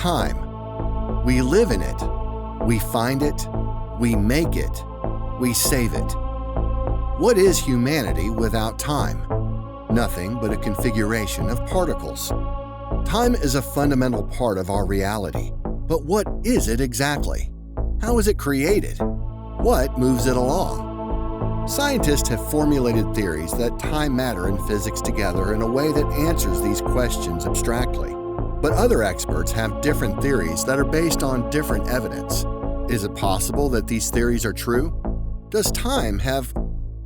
Time. We live in it. We find it. We make it. We save it. What is humanity without time? Nothing but a configuration of particles. Time is a fundamental part of our reality. But what is it exactly? How is it created? What moves it along? Scientists have formulated theories that tie matter and physics together in a way that answers these questions abstractly. But other experts have different theories that are based on different evidence. Is it possible that these theories are true? Does time have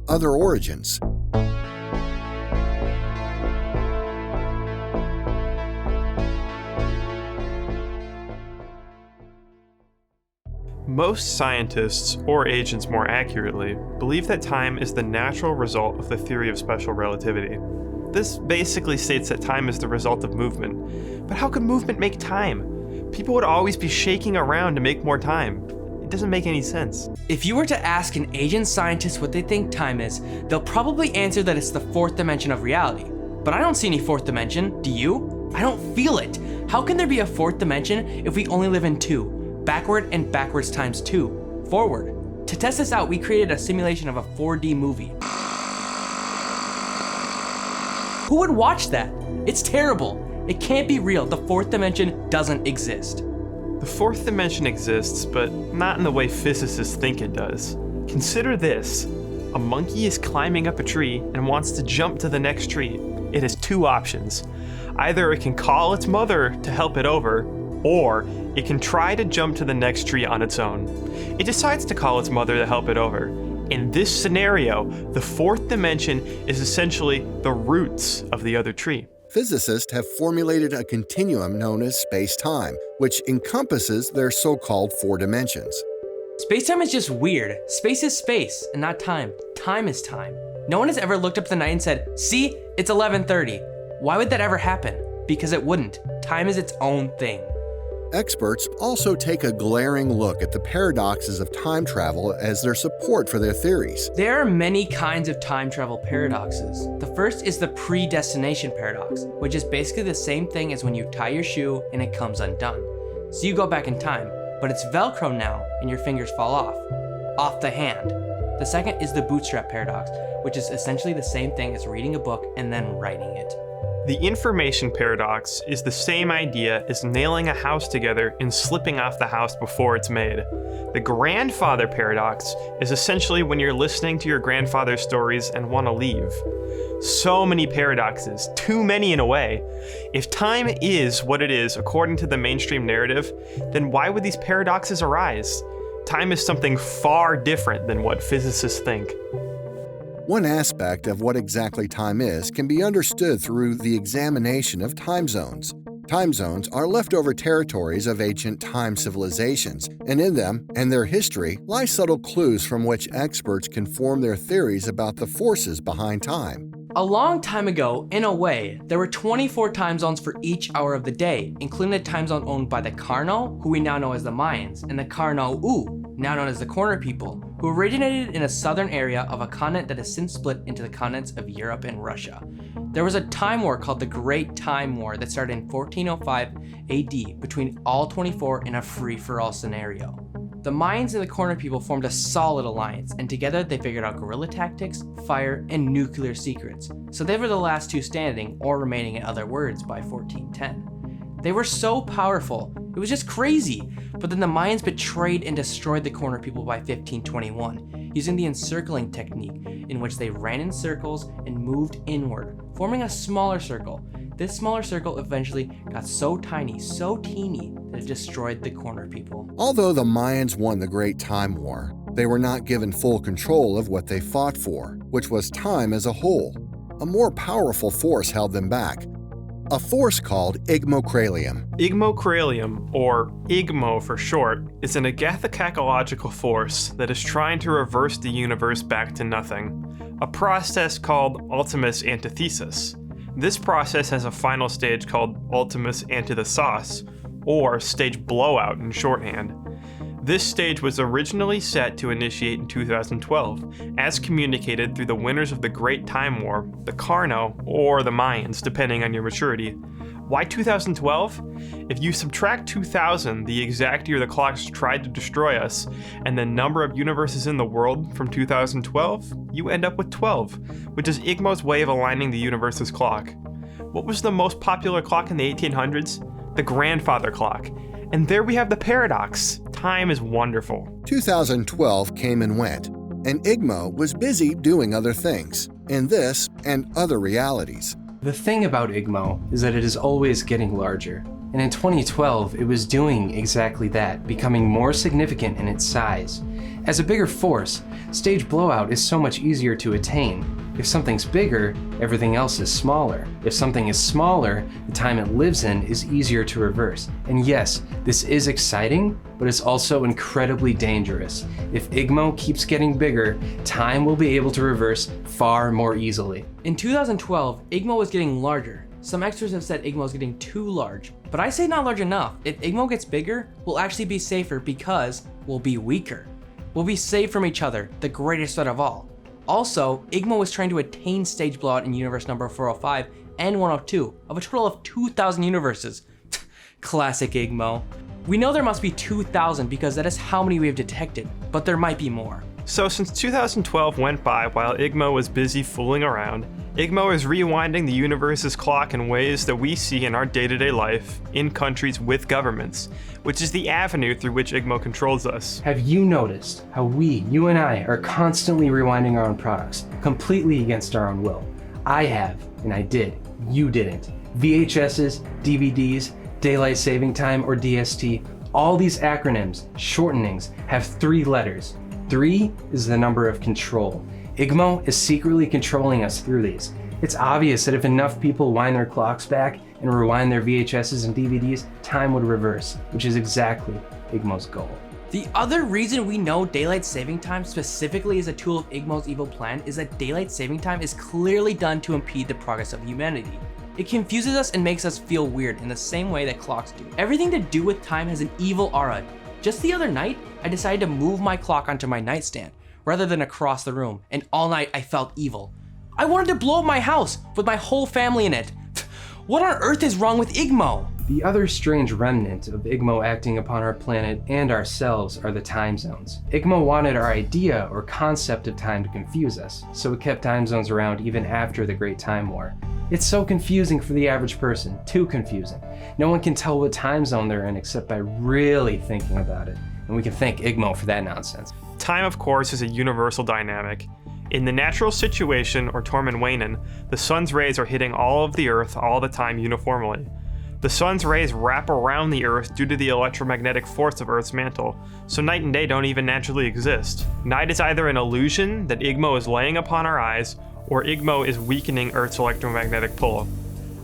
other origins? Most scientists, or agents more accurately, believe that time is the natural result of the theory of special relativity. This basically states that time is the result of movement. But how could movement make time? People would always be shaking around to make more time. It doesn't make any sense. If you were to ask an agent scientist what they think time is, they'll probably answer that it's the fourth dimension of reality. But I don't see any fourth dimension, do you? I don't feel it. How can there be a fourth dimension if we only live in two? Backward and backwards times 2, forward. To test this out, we created a simulation of a 4D movie. Who would watch that? It's terrible. It can't be real. The fourth dimension doesn't exist. The fourth dimension exists, but not in the way physicists think it does. Consider this. A monkey is climbing up a tree and wants to jump to the next tree. It has two options. Either it can call its mother to help it over, or it can try to jump to the next tree on its own. It decides to call its mother to help it over. In this scenario, the fourth dimension is essentially the roots of the other tree. Physicists have formulated a continuum known as space-time, which encompasses their so-called four dimensions. Space-time is just weird. Space is space, and not time. Time is time. No one has ever looked up at the night and said, "See, it's 11:30. Why would that ever happen? Because it wouldn't. Time is its own thing. Experts also take a glaring look at the paradoxes of time travel as their support for their theories. There are many kinds of time travel paradoxes. The first is the predestination paradox, which is basically the same thing as when you tie your shoe and it comes undone. So you go back in time, but it's Velcro now and your fingers fall off the hand. The second is the Bootstrap Paradox, which is essentially the same thing as reading a book and then writing it. The information paradox is the same idea as nailing a house together and slipping off the house before it's made. The grandfather paradox is essentially when you're listening to your grandfather's stories and want to leave. So many paradoxes, too many in a way. If time is what it is according to the mainstream narrative, then why would these paradoxes arise? Time is something far different than what physicists think. One aspect of what exactly time is can be understood through the examination of time zones. Time zones are leftover territories of ancient time civilizations, and in them and their history lie subtle clues from which experts can form their theories about the forces behind time. A long time ago, in a way, there were 24 time zones for each hour of the day, including the time zone owned by the Carno, who we now know as the Mayans, and the Carno-U, now known as the Corner People, who originated in a southern area of a continent that has since split into the continents of Europe and Russia. There was a time war called the Great Time War that started in 1405 AD between all 24 in a free-for-all scenario. The Mayans and the Corner People formed a solid alliance, and together they figured out guerrilla tactics, fire, and nuclear secrets. So they were the last two standing, or remaining in other words, by 1410. They were so powerful, it was just crazy. But then the Mayans betrayed and destroyed the Corner People by 1521, using the encircling technique, in which they ran in circles and moved inward, forming a smaller circle. This smaller circle eventually got so tiny, so teeny, that it destroyed the Corner People. Although the Mayans won the Great Time War, they were not given full control of what they fought for, which was time as a whole. A more powerful force held them back. A force called Igmocralium. Igmocralium, or Igmo for short, is an agathocacological force that is trying to reverse the universe back to nothing, a process called ultimus antithesis. This process has a final stage called ultimus antithesis, or stage blowout in shorthand. This stage was originally set to initiate in 2012, as communicated through the winners of the Great Time War, the Carno, or the Mayans, depending on your maturity. Why 2012? If you subtract 2000, the exact year the clocks tried to destroy us, and the number of universes in the world from 2012, you end up with 12, which is Igmo's way of aligning the universe's clock. What was the most popular clock in the 1800s? The grandfather clock. And there we have the paradox. Time is wonderful. 2012 came and went, and Igmo was busy doing other things, in this and other realities. The thing about Igmo is that it is always getting larger. And in 2012, it was doing exactly that, becoming more significant in its size. As a bigger force, stage blowout is so much easier to attain. If something's bigger, everything else is smaller. If something is smaller, the time it lives in is easier to reverse. And yes, this is exciting, but it's also incredibly dangerous. If Igmo keeps getting bigger, time will be able to reverse far more easily. In 2012, Igmo was getting larger. Some experts have said Igmo is getting too large, but I say not large enough. If Igmo gets bigger, we'll actually be safer because we'll be weaker. We'll be saved from each other, the greatest threat of all. Also, Igmo was trying to attain stage blowout in universe number 405 and 102 of a total of 2,000 universes. Classic Igmo. We know there must be 2,000 because that is how many we have detected, but there might be more. So since 2012 went by while Igmo was busy fooling around, Igmo is rewinding the universe's clock in ways that we see in our day-to-day life in countries with governments, which is the avenue through which Igmo controls us. Have you noticed how you and I, are constantly rewinding our own products, completely against our own will? I have, and I did. You didn't. VHSs, DVDs, Daylight Saving Time, or DST, all these acronyms, shortenings, have 3 letters. 3 is the number of control. Igmo is secretly controlling us through these. It's obvious that if enough people wind their clocks back and rewind their VHSs and DVDs, time would reverse, which is exactly Igmo's goal. The other reason we know Daylight Saving Time specifically is a tool of Igmo's evil plan is that Daylight Saving Time is clearly done to impede the progress of humanity. It confuses us and makes us feel weird in the same way that clocks do. Everything to do with time has an evil aura. Just the other night, I decided to move my clock onto my nightstand rather than across the room, and all night I felt evil. I wanted to blow up my house with my whole family in it. What on earth is wrong with Igmo? The other strange remnant of Igmo acting upon our planet and ourselves are the time zones. Igmo wanted our idea or concept of time to confuse us, so it kept time zones around even after the Great Time War. It's so confusing for the average person, too confusing. No one can tell what time zone they're in except by really thinking about it, and we can thank Igmo for that nonsense. Time, of course, is a universal dynamic. In the natural situation, or Tormenwainen, the sun's rays are hitting all of the Earth all the time uniformly. The sun's rays wrap around the Earth due to the electromagnetic force of Earth's mantle, so night and day don't even naturally exist. Night is either an illusion that Igmo is laying upon our eyes, or Igmo is weakening Earth's electromagnetic pull.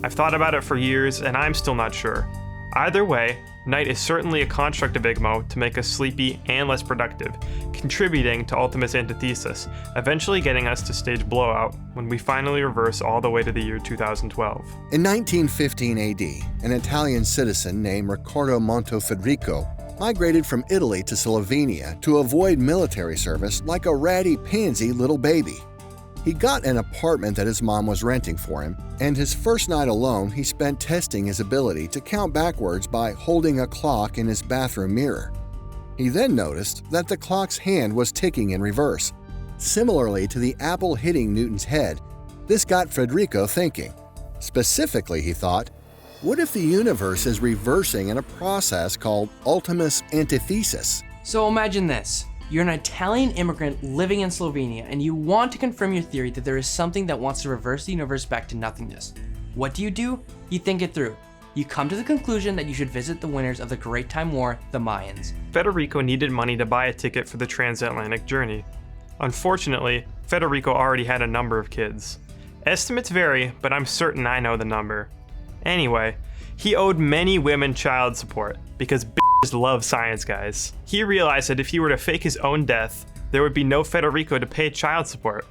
I've thought about it for years, and I'm still not sure. Either way, night is certainly a construct of Igmo to make us sleepy and less productive, contributing to Ultima's antithesis, eventually getting us to stage blowout when we finally reverse all the way to the year 2012. In 1915 AD, an Italian citizen named Ricardo Federico migrated from Italy to Slovenia to avoid military service like a ratty pansy little baby. He got an apartment that his mom was renting for him, and his first night alone he spent testing his ability to count backwards by holding a clock in his bathroom mirror. He then noticed that the clock's hand was ticking in reverse. Similarly to the apple hitting Newton's head, this got Federico thinking. Specifically, he thought, what if the universe is reversing in a process called Ultima's antithesis? So imagine this. You're an Italian immigrant living in Slovenia, and you want to confirm your theory that there is something that wants to reverse the universe back to nothingness. What do? You think it through. You come to the conclusion that you should visit the winners of the Great Time War, the Mayans. Federico needed money to buy a ticket for the transatlantic journey. Unfortunately, Federico already had a number of kids. Estimates vary, but I'm certain I know the number. Anyway, he owed many women child support, because love science guys. He realized that if he were to fake his own death, there would be no Federico to pay child support.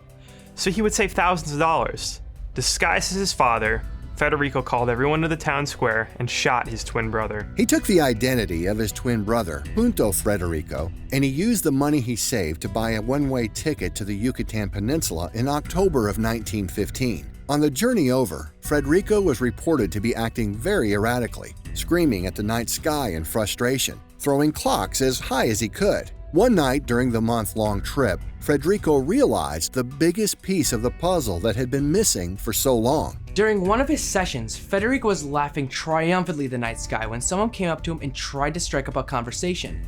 So he would save thousands of dollars, disguise as his father, Federico called everyone to the town square and shot his twin brother. He took the identity of his twin brother, Punto Federico, and he used the money he saved to buy a one-way ticket to the Yucatan Peninsula in October of 1915. On the journey over, Federico was reported to be acting very erratically, screaming at the night sky in frustration, throwing clocks as high as he could. One night during the month-long trip, Federico realized the biggest piece of the puzzle that had been missing for so long. During one of his sessions, Federico was laughing triumphantly at the night sky when someone came up to him and tried to strike up a conversation.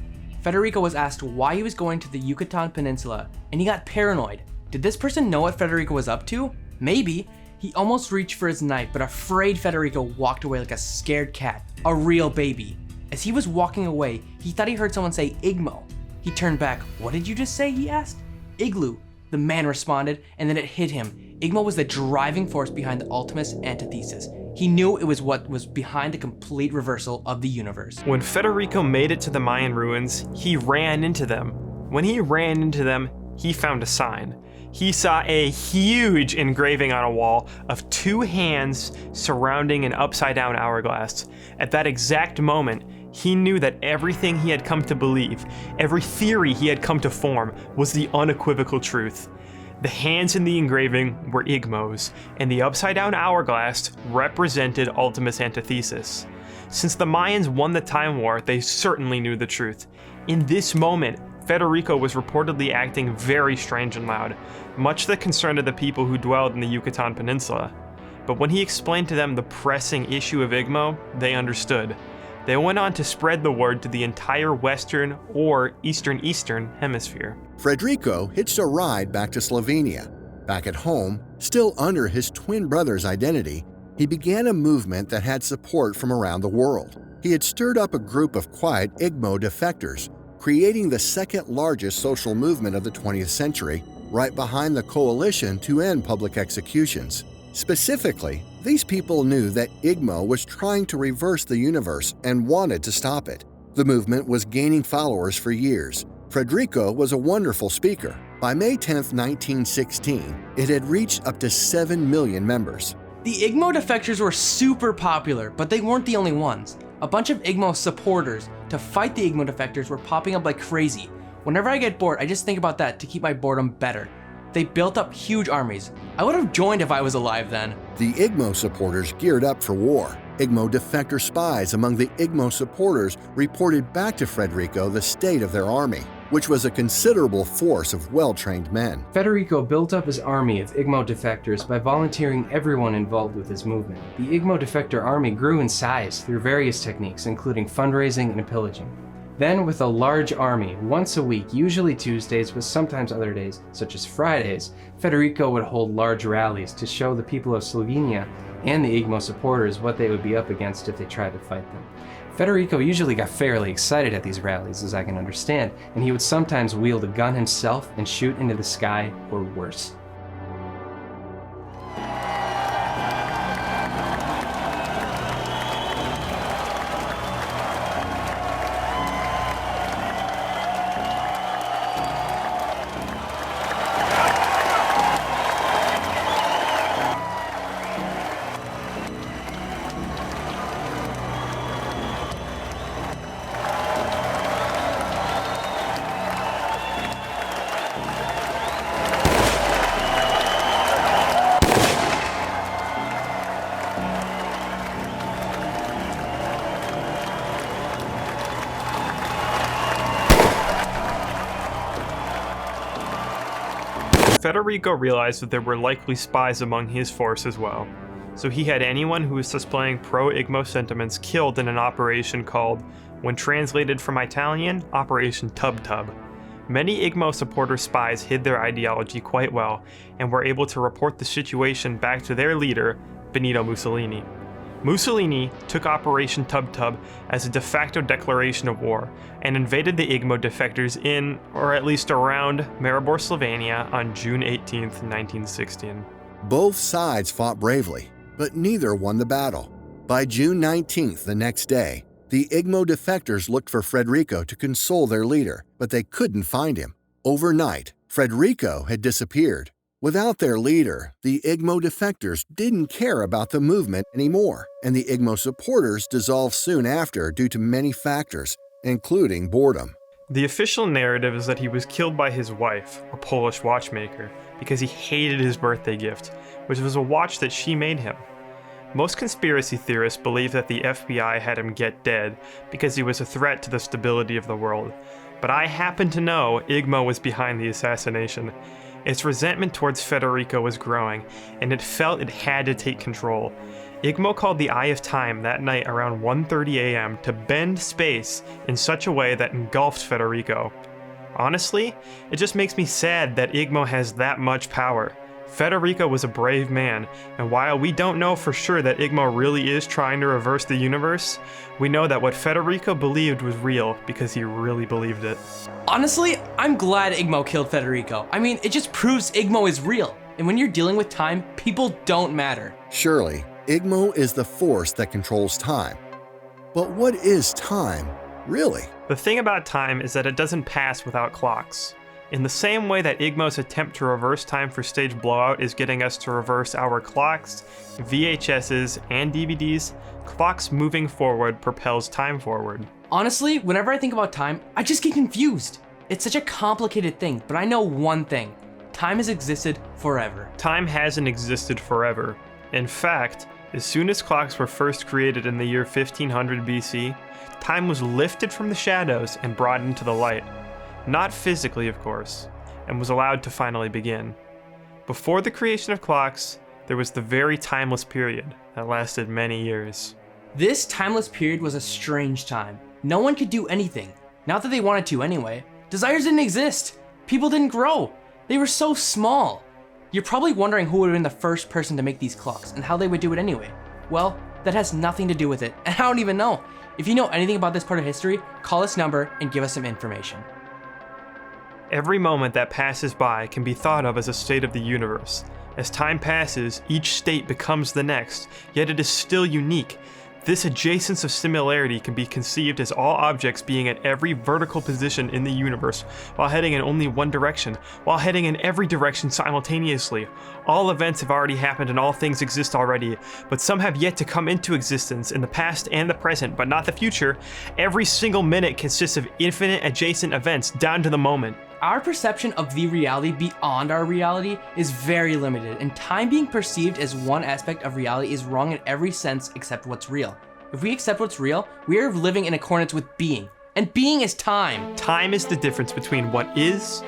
Federico was asked why he was going to the Yucatan Peninsula, and he got paranoid. Did this person know what Federico was up to? Maybe. He almost reached for his knife, but afraid Federico walked away like a scared cat, a real baby. As he was walking away, he thought he heard someone say Igmo. He turned back. "What did you just say?" he asked. "Igloo," the man responded, and then it hit him. Igmo was the driving force behind the Ultimus Antithesis. He knew it was what was behind the complete reversal of the universe. When Federico made it to the Mayan ruins, he ran into them. When he ran into them, he found a sign. He saw a huge engraving on a wall of two hands surrounding an upside-down hourglass. At that exact moment, he knew that everything he had come to believe, every theory he had come to form, was the unequivocal truth. The hands in the engraving were Igmos, and the upside-down hourglass represented Ultimus Antithesis. Since the Mayans won the Time War, they certainly knew the truth. In this moment, Federico was reportedly acting very strange and loud, much to the concern of the people who dwelled in the Yucatan Peninsula. But when he explained to them the pressing issue of Igmo, they understood. They went on to spread the word to the entire Western or Eastern hemisphere. Federico hitched a ride back to Slovenia. Back at home, still under his twin brother's identity, he began a movement that had support from around the world. He had stirred up a group of quiet Igmo defectors, creating the second largest social movement of the 20th century, right behind the coalition to end public executions. Specifically, these people knew that Igmo was trying to reverse the universe and wanted to stop it. The movement was gaining followers for years. Federico was a wonderful speaker. By May 10, 1916, it had reached up to 7 million members. The Igmo defectors were super popular, but they weren't the only ones. A bunch of Igmo supporters to fight the Igmo defectors were popping up like crazy. Whenever I get bored, I just think about that to keep my boredom better. They built up huge armies. I would have joined if I was alive then. The Igmo supporters geared up for war. Igmo defector spies among the Igmo supporters reported back to Federico the state of their army, which was a considerable force of well-trained men. Federico built up his army of Igmo defectors by volunteering everyone involved with his movement. The Igmo defector army grew in size through various techniques, including fundraising and pillaging. Then, with a large army, once a week, usually Tuesdays, but sometimes other days, such as Fridays, Federico would hold large rallies to show the people of Slovenia and the Igmo supporters what they would be up against if they tried to fight them. Federico usually got fairly excited at these rallies, as I can understand, and he would sometimes wield a gun himself and shoot into the sky, or worse. Federico realized that there were likely spies among his force as well, so he had anyone who was displaying pro-Igmo sentiments killed in an operation called, when translated from Italian, Operation Tub Tub. Many Igmo supporter spies hid their ideology quite well and were able to report the situation back to their leader, Benito Mussolini. Mussolini took Operation Tub Tub as a de facto declaration of war and invaded the Igmo defectors in, or at least around, Maribor, Slovenia on June 18, 1916. Both sides fought bravely, but neither won the battle. By June 19th, the next day, the Igmo defectors looked for Federico to console their leader, but they couldn't find him. Overnight, Federico had disappeared. Without their leader, the Igmo defectors didn't care about the movement anymore, and the Igmo supporters dissolved soon after due to many factors, including boredom. The official narrative is that he was killed by his wife, a Polish watchmaker, because he hated his birthday gift, which was a watch that she made him. Most conspiracy theorists believe that the FBI had him get dead because he was a threat to the stability of the world. But I happen to know Igmo was behind the assassination. Its resentment towards Federico was growing, and it felt it had to take control. Igmo called the Eye of Time that night around 1:30 a.m. to bend space in such a way that engulfed Federico. Honestly, it just makes me sad that Igmo has that much power. Federico was a brave man, and while we don't know for sure that Igmo really is trying to reverse the universe, we know that what Federico believed was real because he really believed it. Honestly, I'm glad Igmo killed Federico. I mean, it just proves Igmo is real. And when you're dealing with time, people don't matter. Surely, Igmo is the force that controls time. But what is time, really? The thing about time is that it doesn't pass without clocks. In the same way that Igmo's attempt to reverse time for Stage Blowout is getting us to reverse our clocks, VHSs, and DVDs, clocks moving forward propels time forward. Honestly, whenever I think about time, I just get confused. It's such a complicated thing, but I know one thing. Time has existed forever. Time hasn't existed forever. In fact, as soon as clocks were first created in the year 1500 BC, time was lifted from the shadows and brought into the light. Not physically, of course, and was allowed to finally begin. Before the creation of clocks, there was the very timeless period that lasted many years. This timeless period was a strange time. No one could do anything. Not that they wanted to anyway. Desires didn't exist. People didn't grow. They were so small. You're probably wondering who would have been the first person to make these clocks and how they would do it anyway. Well, that has nothing to do with it, and I don't even know. If you know anything about this part of history, call this number and give us some information. Every moment that passes by can be thought of as a state of the universe. As time passes, each state becomes the next, yet it is still unique. This adjacence of similarity can be conceived as all objects being at every vertical position in the universe, while heading in only one direction, while heading in every direction simultaneously. All events have already happened and all things exist already, but some have yet to come into existence in the past and the present, but not the future. Every single minute consists of infinite adjacent events down to the moment. Our perception of the reality beyond our reality is very limited, and time being perceived as one aspect of reality is wrong in every sense except what's real. If we accept what's real, we are living in accordance with being, and being is time. Time is the difference between what is,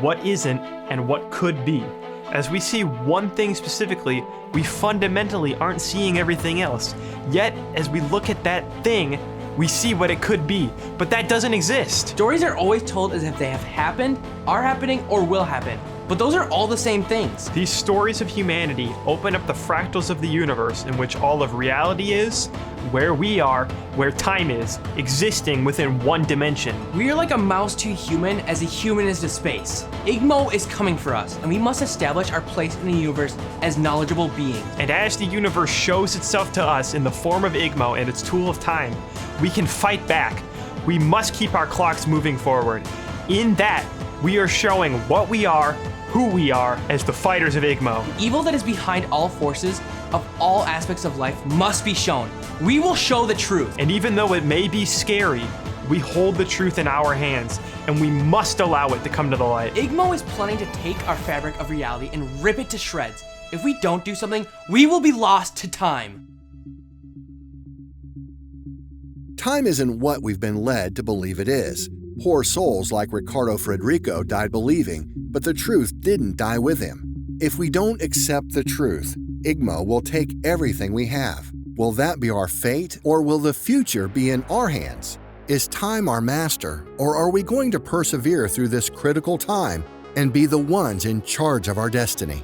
what isn't, and what could be. As we see one thing specifically, we fundamentally aren't seeing everything else. Yet, as we look at that thing, we see what it could be, but that doesn't exist. Stories are always told as if they have happened, are happening, or will happen, but those are all the same things. These stories of humanity open up the fractals of the universe in which all of reality is, where we are, where time is, existing within one dimension. We are like a mouse to a human as a human is to space. Igmo is coming for us, and we must establish our place in the universe as knowledgeable beings. And as the universe shows itself to us in the form of Igmo and its tool of time, we can fight back. We must keep our clocks moving forward. In that, we are showing what we are, who we are, as the fighters of Igmo. The evil that is behind all forces of all aspects of life must be shown. We will show the truth. And even though it may be scary, we hold the truth in our hands, and we must allow it to come to the light. Igmo is planning to take our fabric of reality and rip it to shreds. If we don't do something, we will be lost to time. Time isn't what we've been led to believe it is. Poor souls like Ricardo Federico died believing, but the truth didn't die with him. If we don't accept the truth, Igmo will take everything we have. Will that be our fate, or will the future be in our hands? Is time our master, or are we going to persevere through this critical time and be the ones in charge of our destiny?